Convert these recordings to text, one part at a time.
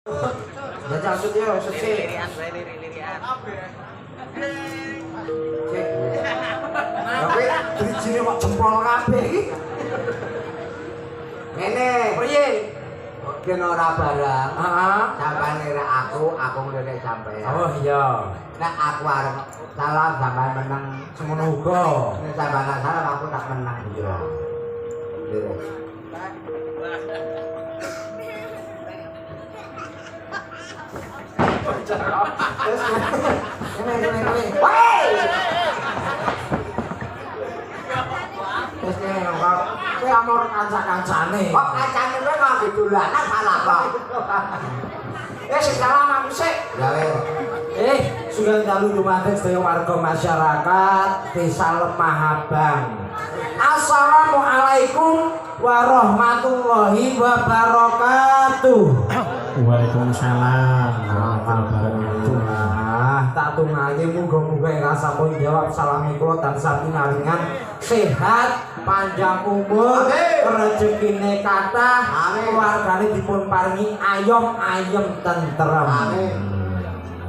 Jajal sut yo, sut sih. Lirian, lirian. Tapi drijine kok jempol kabeh iki. Ngene, Priye? ben ora barang. Heeh. Sampane rek aku ngene sampean. Oh iya. Nek aku arep salam sampean menang Semono uga. nek sampean salam aku tak menang iya. Lho. Terus ngene. Woi! Terus ngene kok kowe amor kanca-kancane. Kok kacane kowe kok dolanan salah kok. Sing salam aku sik. Ya wis. Sugan dalu dumateng sedaya warga masyarakat Desa Lemah Abang. Assalamualaikum warahmatullahi wabarakatuh. Waalaikumsalam warahmatullahi wabarakatuh. Tak tungake muga-muga ingkang sampun jawab salami kula tansah pinaringan sehat, panjang umur, rezekine kathah, keluargane dipun paringi ayom tentrem. Amin.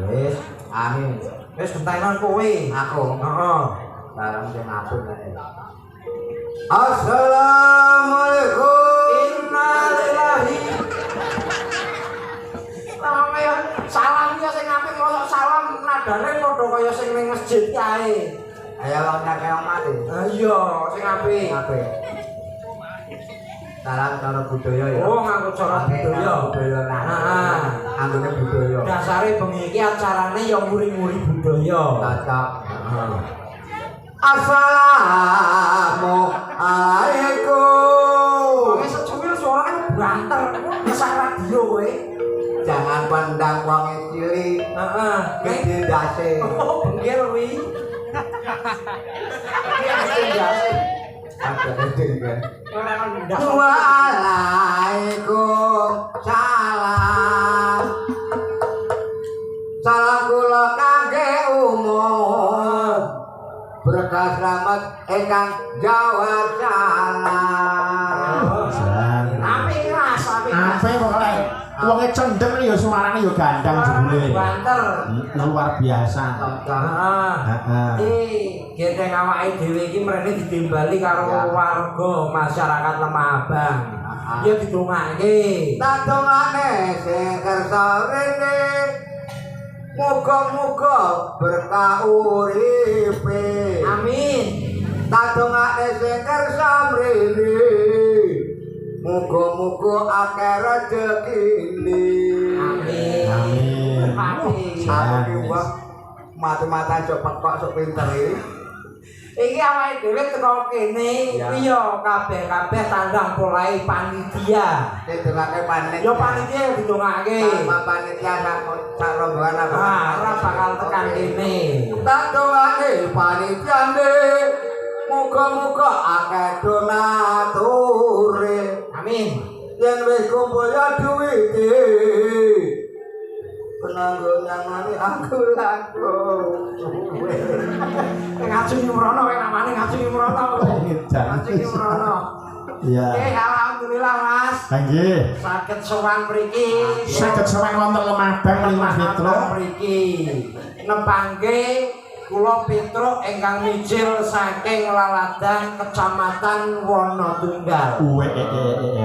Wis, Amin. wis gentahenan kowe. Aku. Heeh. Barang sing ngapun nek. Assalamualaikum. Innalillahi. Salam ya sing apik kaya salam nadane padha kaya sing ning masjid kae. Ayo wong akeh wong mati. Iya, sing apik. Apik. Salam cara budaya ya. Oh, nganggo cara budaya. Budaya Heeh. Anggone budaya. Dasare bengi iki acarane ya muri-muri budaya. Cocok. Heeh. Assalamualaikum. Wong secuil suarane banter. Bisa radio kowe. Jangan pandang wong cilik. Heeh. Gede dase. Oh, benggel kuwi. Ada gede kan. Waalaikumsalam. Waalaikumsalam. Salam kula kangge umum. Berkah selamat ingkang jawab salam. Apik Mas, apik. Apa kok lek wonge cendeng ya suarane ya gandang jebule. Banter. Luar biasa. Heeh. Heeh. Gendeng awake dhewe iki mrene ditimbali karo warga masyarakat Lemah Abang. Ya didongake. Tak dongane sing kersa rene. Muga-muga berkah uripe. Amin. Tak dongane sing kersa mrene. Muga-muga akeh rezekine. Amin. Amin. Amin. Aku ki wong mata-mata sok pekok sok pinter iki. Iki awake dhewe teko kene iya kabeh-kabeh tandang polahe panitia. Didongake panen. Ya panitia didongake. Sama panitia sak rombongan apa? Ora bakal tekan kene. Tak dongake panitia muga-muga akeh donature. Amin. Yen wis kumpul ya duwite. Penanggo nyangani aku laku. Ngaji Imrono kowe namane Ngaji Imrono. Ngaji Imrono. Iya. Oke, alhamdulillah Mas. Nggih. Saged sowan mriki. Saged sowan wonten Lemah Abang Lemah Petruk mriki. Nepangge kula Petruk ingkang mijil saking Laladan Kecamatan Wonotunggal.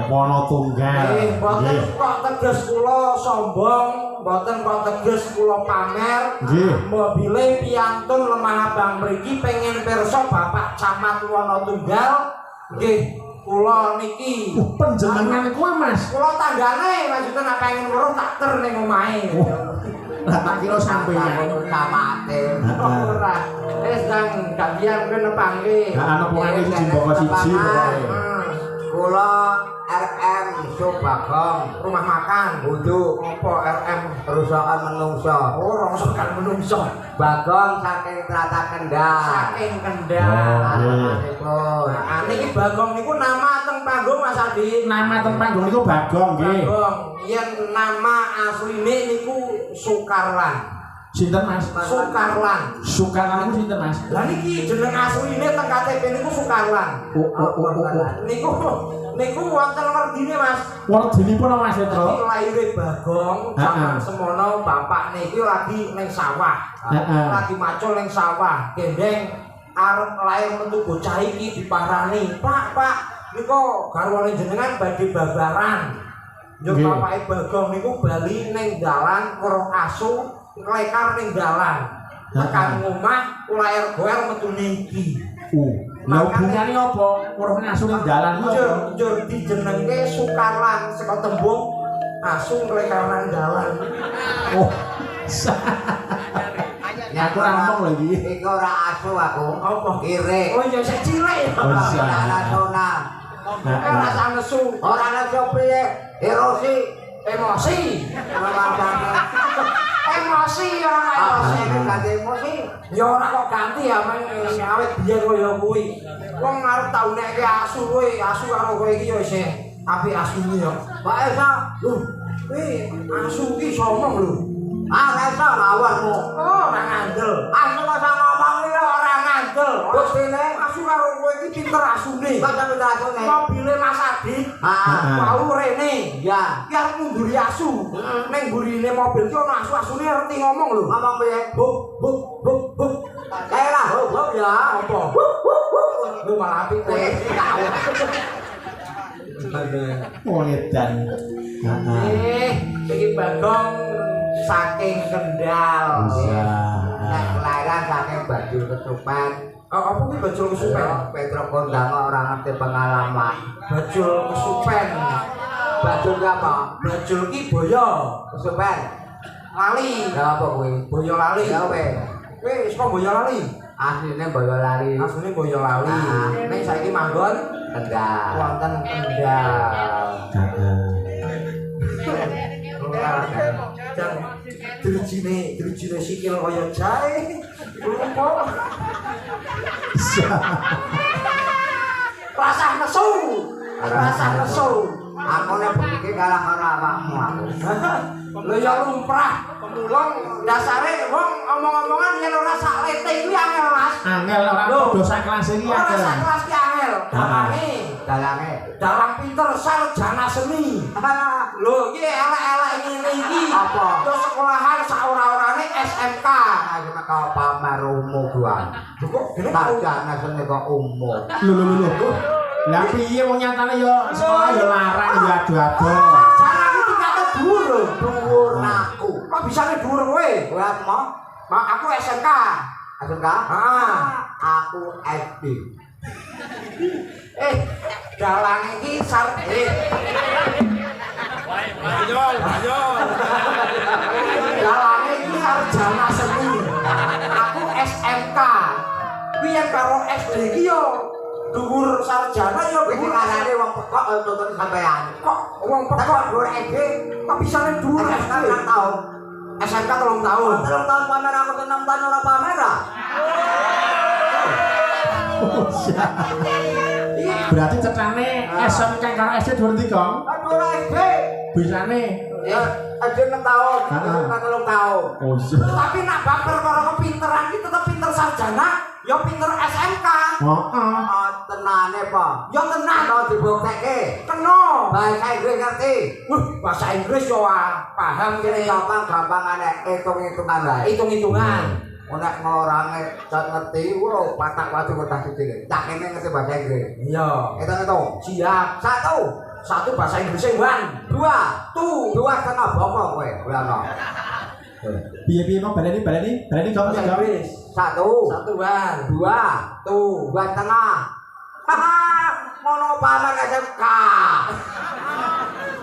Wonotunggal. Mboten kok teges kula sombong, mboten kok teges kula pamer. Nggih. Mobile piantun Lemah Abang mriki pengen pirsa Bapak Camat Wonotunggal. Nggih, kula niki Panjenengan kuwi Mas. kula tanggane maksudnya nek pengen weruh tak ter ning omahe. Lah tak kira sampeyan. Kamate. Ora. Wis nang gantian kowe nepangke. Nah, ana pungane siji mboko siji pokoke. Kula RM Subagong Rumah makan. Budu Apa RM? perusahaan menungso. Oh, rongsokan menungso. Bagong saking Trata Kendal. Saking Kendal. Assalamualaikum. Nah, niki Bagong niku nama teng panggung Mas Adi. Nama teng panggung niku Bagong nggih. Bagong. Yen nama asline niku Sukarlan. Sinten Mas? Sukarlan. Sukarlan niku sinten Mas? Lah niki jeneng asline teng KTP niku Sukarlan. Oh. Niku Niku wonten werdine Mas. Werdinipun Mas Dadi Petro. laire Bagong jaman semono bapak niki lagi ning sawah. Lagi macul ning sawah. Gendeng arep lair metu bocah iki diparani. Pak, niku garwane jenengan badhe babaran. Yo bapake Bagong niku bali ning dalan karo asu nglekar ning dalan. Tekan omah lair goel metu niki. Lah hubungane apa? Weruh asu ning dalan kok. Njur dijenengke Sukarlan saka tembung asu nglekar nang dalan. Oh. Ya aku rampung lagi. Iku ora asu aku. Apa? Kire. Oh iya sik cilik. Ora nasional. Ora sang nesu. Ora nasional piye? Erosi. Emosi. Emosi ora Apa emosi. sing ganti emosi? Ya ora kok ganti ya men awet biyen kaya kuwi. Wong arep tau nekke asu kowe, asu karo kowe iki ya isih apik asune ya. Pak Esa, Asu iki somong lho. Esa lawanmu. Oh, ora ngandel. Asu masa ngomong iki Ora ngandel. Buktine Asu karo kowe iki pinter asune. kok sampe asune. Mobile Mas Adit. Wau rene. Ya. Ki arep ngunduri asu. Ning burine mobil ki ana asu-asune ngerti ngomong lho. Ngomong piye? Buk buk buk buk. Kae lah, hop ya. Apa? Lu malah apik kowe. Wong edan. Iki Bagong saking Kendal. Nek kelahiran saking Bajul Kesupen. Apa kuwi bajul kesupen? Petro Kondang ora ngerti pengalaman. Bajul kesupen. Bajul ki apa? Bajul ki boyo. Kesupen. Lali. Ya apa kuwi? Boyo lali. Ya weh. Kowe saka boyo lali. Asline Boyolali. Asline boyo lali. Ning saiki manggon Kendal. wonten Kendal. Dan drujine sikil kaya jae. Lumpuk. Rasah nesu. Rasah nesu. Aku nek begini kalah karo awakmu aku. Lho ya lumrah. Wong dasare wong omong-omongan yen ora sak lete iki angel Mas. Angel ora padha sak kelas iki Ora angel. sak kelas ki angel. Dalange. Dalang pinter sarjana seni. Lho iki elek-elek ngene iki. Apa? Yo sekolahan sak ora-orane SMK. Aku nek kau pamer umum doang. Kok gene Sarjana seni kok umum. Lho. Lah piye wong nyatane yo sekolah yo larang yo ado-ado. sarjana iki tingkate dhuwur lho. Dhuwur naku. Kok bisane dhuwur kowe? Kowe mau? Aku SMK. SMK? Aku SD. Dalang iki Dalang iki sarjana seni. Aku SMK. Piye karo SD iki yo dhuwur sarjana yo Iki karane wong pekok nonton sampean. kok wong Kok pekok dhuwur SD? kok bisane dhuwur SMK SD? nang taun. SMK 3 tahun. 3 tahun pamer aku 6 tahun ora pamer ah. Berarti cetane SMK karo SD dhuwur ndi, Kong? Dhuwur SD. Bisane SD 6 tahun, SMK 3 tahun. Oh, Tapi nak baper karo kepinteran iki tetep pinter sarjana, ya pinter SMK. heeh. Tenane, Pak. Ya tenan. Kau dibuktekke. Kena. Bahasa Inggris ngerti. Bahasa Inggris yo paham Kene kene. gampang ane hitung-hitungan wae. Hitung-hitungan. Nek ngorange cat ngerti, wow, patak watu kota sithik. Tak kene ngerti bahasa Inggris. Iya. Hitung-hitung. Siap. Satu bahasa Inggrisnya wan. Dua setengah bongkok kowe. Ulama. Piye-piye mau baleni Kong Bahasa Kong. Inggris. Satu Wan. dua setengah. Haha, ngono pamer SMK.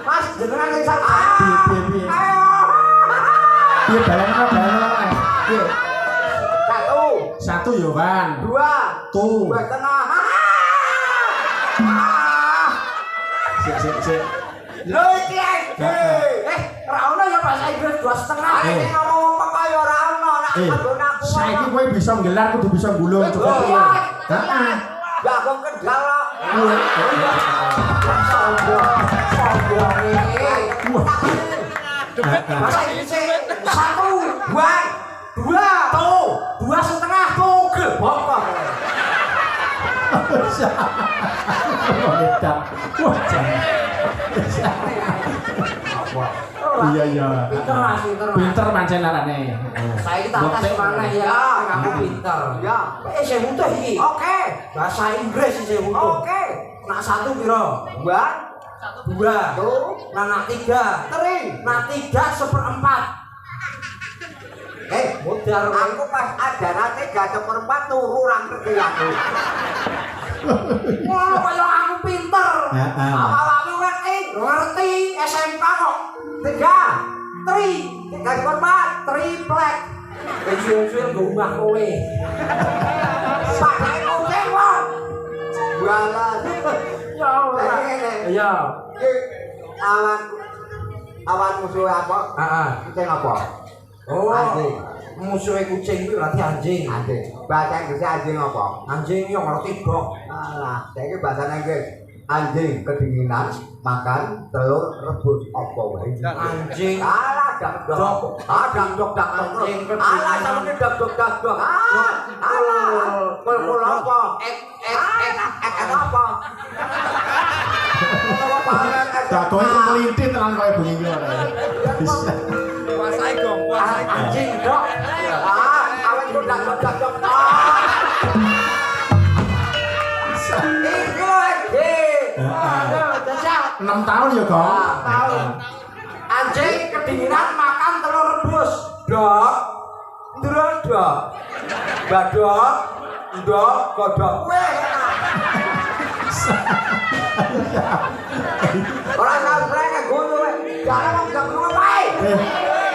Mas jenengan sing sarjana. Piye? Ayo. Piye baleni wae. Piye? Satu yo, Wan. Dua setengah. Sik. Lho iki ora ono ya bahasa Inggris 2,5. Ini ngomong apa ya ora ono nek anggone aku. Saiki kowe bisa nggelar kudu bisa gulung coba piye. Heeh. Ya aku Kendal kok. Sombong iki. Bahasa Inggris 1, wan. 2 setengah. Bongkok. Wedan. Wah, iya iya. Pinter Mas, pinter Mas. Pinter pancen arane. Saiki tak tes maneh ya, kamu pinter. Ya. Saya butuh iki. Oke. Bahasa Inggris saya butuh. Oke. Nak 1 piro? 2 2. Tuh. Nak 3. Tering. Nak 3/4. Modar Aku pas ajaran 3/4 turu ra ngerti aku. wah, kaya aku pinter. Heeh. Awak-awakmu ngerti? Ngerti SMK kok. 3 3/4 Triplek. Suwe-suwe ngomah kowe. Padahal kucing kok. Jualan. Ya Allah. Ya. Awan musuh apa? Heeh. Kucing apa? Oh. Anjing. Musuhe kucing kuwi berarti anjing. Anjing. Bahasa Inggris anjing apa? Anjing yo ngerti dok. Alah, saiki bahasa Inggris. Anjing kedinginan makan telur rebus apa wae. Anjing. Alah, dok. Dok. Anjing kedinginan. Alah, sampe dok. Alah. Kul apa? Apa? Dakoe ku melintir tenan koyo bengi iki ora. Kuasai gong, kuasai gong. Anjing dok. Awet ku dok. Iki lagi. Aduh, jajal. 6 tahun ya, Gong. Tahun. Anjing kedinginan makan telur rebus. Dok. Ndro dok. Badok. Ndok godok. Weh. Ora sampe ngono wae. Jangan wong gak ngono wae.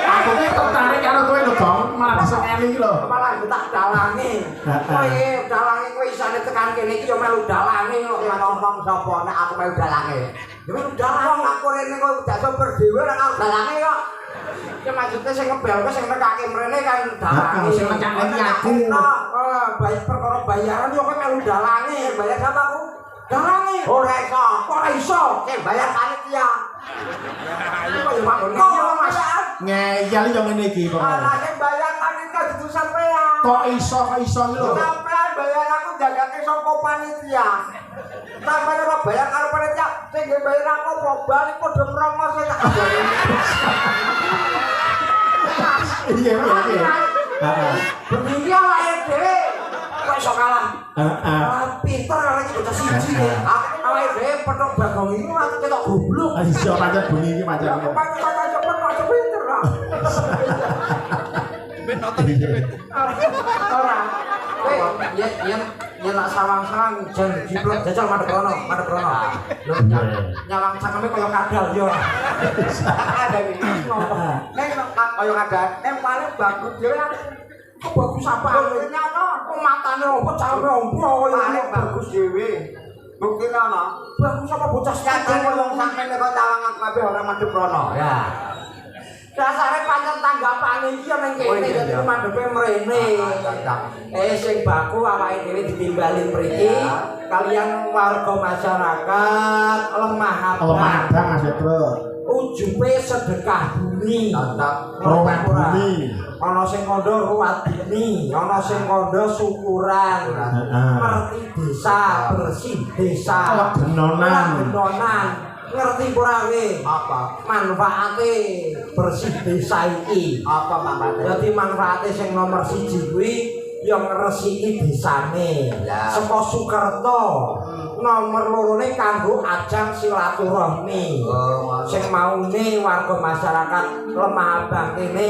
Aku ki tertarik karo kowe lho, Gong. Malah disengeli iki lho. Malah tak dalangi. Kowe dalangi kowe isane tekan kene iki yo melu dalangi kok Ora ngomong sapa nek aku mau dalange. yo melu Wong dalangi. aku rene kok udah sopir dhewe ora aku dalange kok. Ya maksudnya sing ngebelke sing nekake mrene kan dalangi. Sing nekake iki aku. Bayar perkara bayaran yo kowe melu dalangi. Bayar sama aku. Dalangi. Ora iso. Ora iso. Sing bayar panitia. Kok yo Pak Mas. Ngeyel yo ngene iki kok. Alah sing bayar panitia dudu sampean. Kok iso iki lho. Sampean bayar aku jagake saka panitia. Sampeyan ora bayar karo panitia, sing bayar aku apa balik padha mrongos tak ajari. Iya. Heeh. Bengi awake dhewe kok iso kalah. Heeh. Pinter karo iki bocah siji. Awake dhewe petok bagong iki ora ketok goblok. Iya pancen bengi iki pancen. Pakai cepet kok pinter lah. Ben nonton di jepit. Ora. Yen nak sawang-sawang jan jiplok jajal madhep rono. Lho nyawang cangkeme kaya kadal yo. Ada iki. Nek kaya ngadan, nek paling bagus dhewe Kok bagus apa? nyano. Kok matane opo cangkeme ompo kaya Paling bagus dhewe. Bukti ana. bagus apa bocah Yakin siji wong sampeyan nek cawangan kabeh ora madhep rono. Ya. dasare pancen tanggapane iki yo ning kene dadi madhepe mrene. Sing baku awake dhewe ditimbalin mriki kalian warga masyarakat lemah abang. Mas Bro. Ujube sedekah bumi. Ruwet bumi. Ana sing kandha ruwat bumi, ana sing kandha syukuran. Ngerti desa, bersih desa. Genonan. Ngerti ora kowe? Apa? Manfaate bersih desa iki. Apa manfaate? Dadi manfaate sing nomor 1 kuwi yang ngresiki desane. Saka Sukerto. Nomor 2 kanggo ajang silaturahmi. Sing maune warga masyarakat lemah abang kene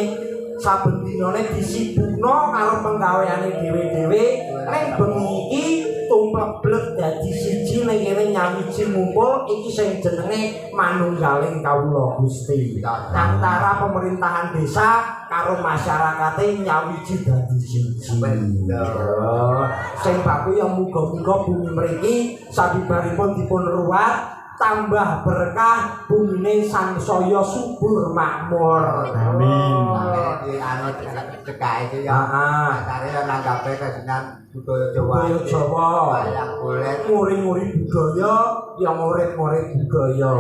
saben dinane disibukno karo penggaweane dhewe-dhewe. Ning bengi iki tumplek dadi siji ning kene nyawiji ngumpul iki sing jenenge manunggaling kawula Gusti. Antara pemerintahan desa karo masyarakate nyawiji dadi siji. Sing baku yang muga-muga bumi mriki sabibaripun dipun ruwat tambah berkah bumine sansaya subur makmur. Amin. Anu cekak iki ya. Cari nanggape kajian budaya Jawa. Budaya Jawa. Wayang kulit. Nguri-nguri budaya ya murid-murid budaya.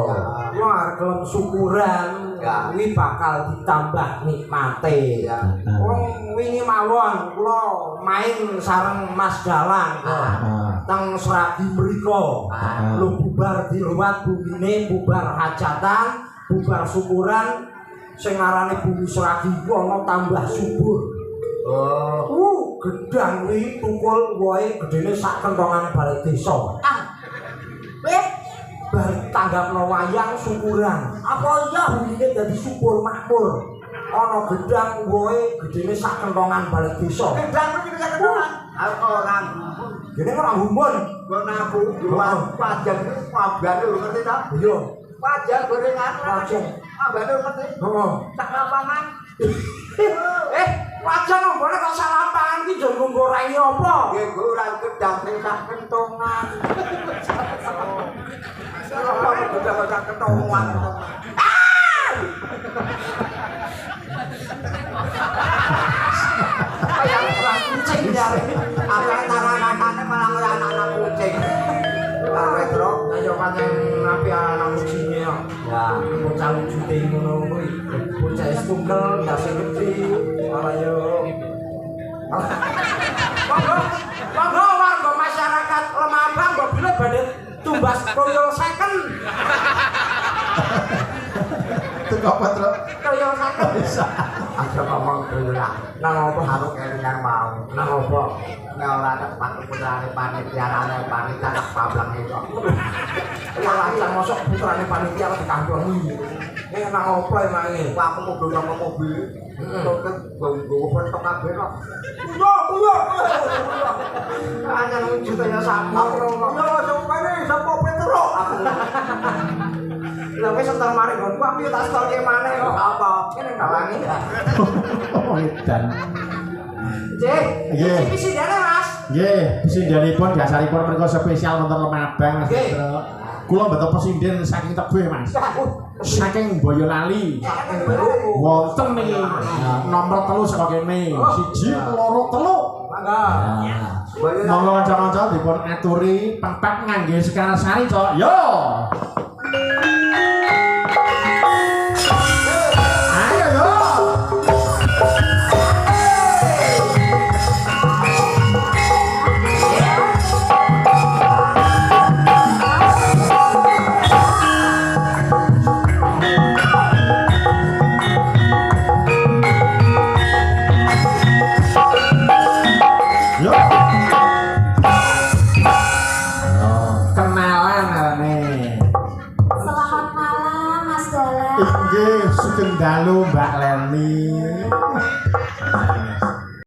Wah, kelem syukuran kuwi bakal ditambah nikmate. Wong wingi mawon kula main sareng Mas Dalang teng Sragi mriku. Lho bubar diruwat bumine, bubar hajatan, bubar syukuran sing arane bumi Sragi ku ana tambah subur. Gedang kuwi tukul wohe gedene sak kentongan balik desa. Balik tanggapno wayang syukuran. Apa iya bumine dadi subur makmur. Ana gedang wohe gedene sak kentongan balik desa. Gedang iki sak kentongan. Orang. Dene ora humbun. Nggon aku pajang iki pabane lho ngerti ta? Iya. Pajang gorengan. Pajang. Pabane ngerti? Heeh. Sak lapangan. Wajan ombone kok salah pangan iki yo nggo rai apa? Nggih, ora gedang sing sak kentongan. Apa gedang sak kentongan? Kayak kucing jare. Apa tangan-tanganane malah kaya anak-anak kucing. Retro, Ayo pancen api anak kucinge yo. ya. Bocah lucu ngono kuwi. Bocah es tunggal ndase gede. Malah yo. Monggo warga masyarakat Lemabang mbok bile badhe tumbas koyo second. Teko apa, Truk? Koyo second. Aja ngomong dulu lah. Nang apa Aku kelingan mau. nang apa? Nek ora tepat putrane panitia rane panitia tak pablang itu. Ya lah mosok putrane panitia lek dikandhongi. Nang apa emange? Aku kudu nang mobil. Terus nggo pentok kabeh kok. Iya. Hanya wujud ya sakno kok. Yo sampeyan sapa Petro? Aku Lah wis entar mari nggon aku yo tak stolke maneh kok. Apa? Kene gawangi. Oh, edan. Cek. Nggih. Iki sindane Mas. Nggih, sindanipun dasaripun menika spesial wonten Lemabang Mas Nggih. Petro. Kula mboten pesinden saking Tebeh Mas. Saking Boyolali. Wonten niki nomor 3 saka kene. 1, 2, 3. Mangga. Monggo kanca-kanca dipun aturi tempat ngangge sekarang sari, Cok. Yo. Ayo yo. Yo. Kenalan nih. Selamat malam Mas Dalang. Inggih, sugeng dalu Mbak Leni.